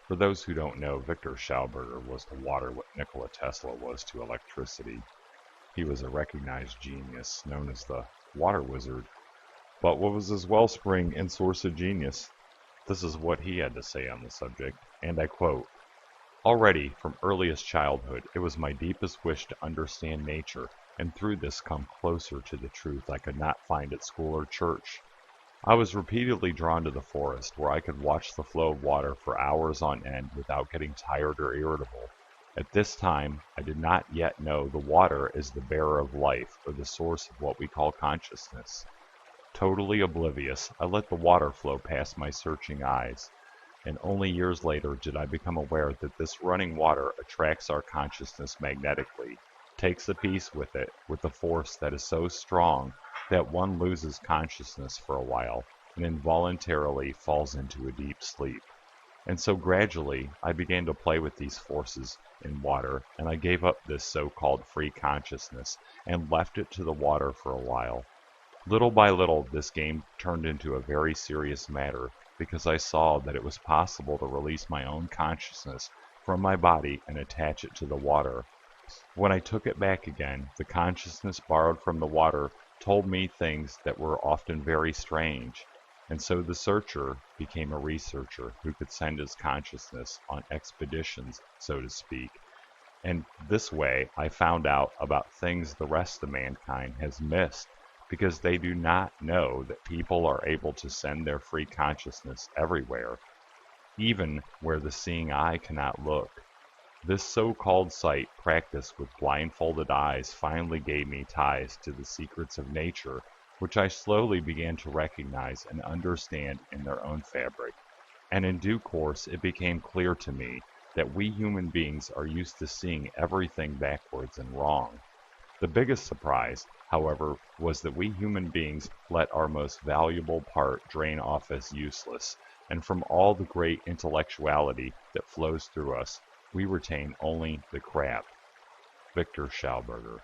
For those who don't know, Viktor Schauberger was to water what Nikola Tesla was to electricity. He was a recognized genius, known as the water wizard. But what was his wellspring and source of genius? This is what he had to say on the subject, and I quote, "Already, from earliest childhood, it was my deepest wish to understand nature, and through this come closer to the truth I could not find at school or church. I was repeatedly drawn to the forest, where I could watch the flow of water for hours on end without getting tired or irritable. At this time, I did not yet know the water is the bearer of life, or the source of what we call consciousness. Totally oblivious, I let the water flow past my searching eyes, and only years later did I become aware that this running water attracts our consciousness magnetically, takes a piece with it, with a force that is so strong that one loses consciousness for a while, and involuntarily falls into a deep sleep. And so gradually I began to play with these forces in water, and I gave up this so-called free consciousness, and left it to the water for a while. Little by little this game turned into a very serious matter, because I saw that it was possible to release my own consciousness from my body and attach it to the water. When I took it back again, the consciousness borrowed from the water told me things that were often very strange, and so the searcher became a researcher who could send his consciousness on expeditions, so to speak, and this way I found out about things the rest of mankind has missed, because they do not know that people are able to send their free consciousness everywhere, even where the seeing eye cannot look. This so-called sight practice with blindfolded eyes finally gave me ties to the secrets of nature, which I slowly began to recognize and understand in their own fabric. And in due course it became clear to me that we human beings are used to seeing everything backwards and wrong. The biggest surprise, however, was that we human beings let our most valuable part drain off as useless, and from all the great intellectuality that flows through us, we retain only the crap. Viktor Schauberger.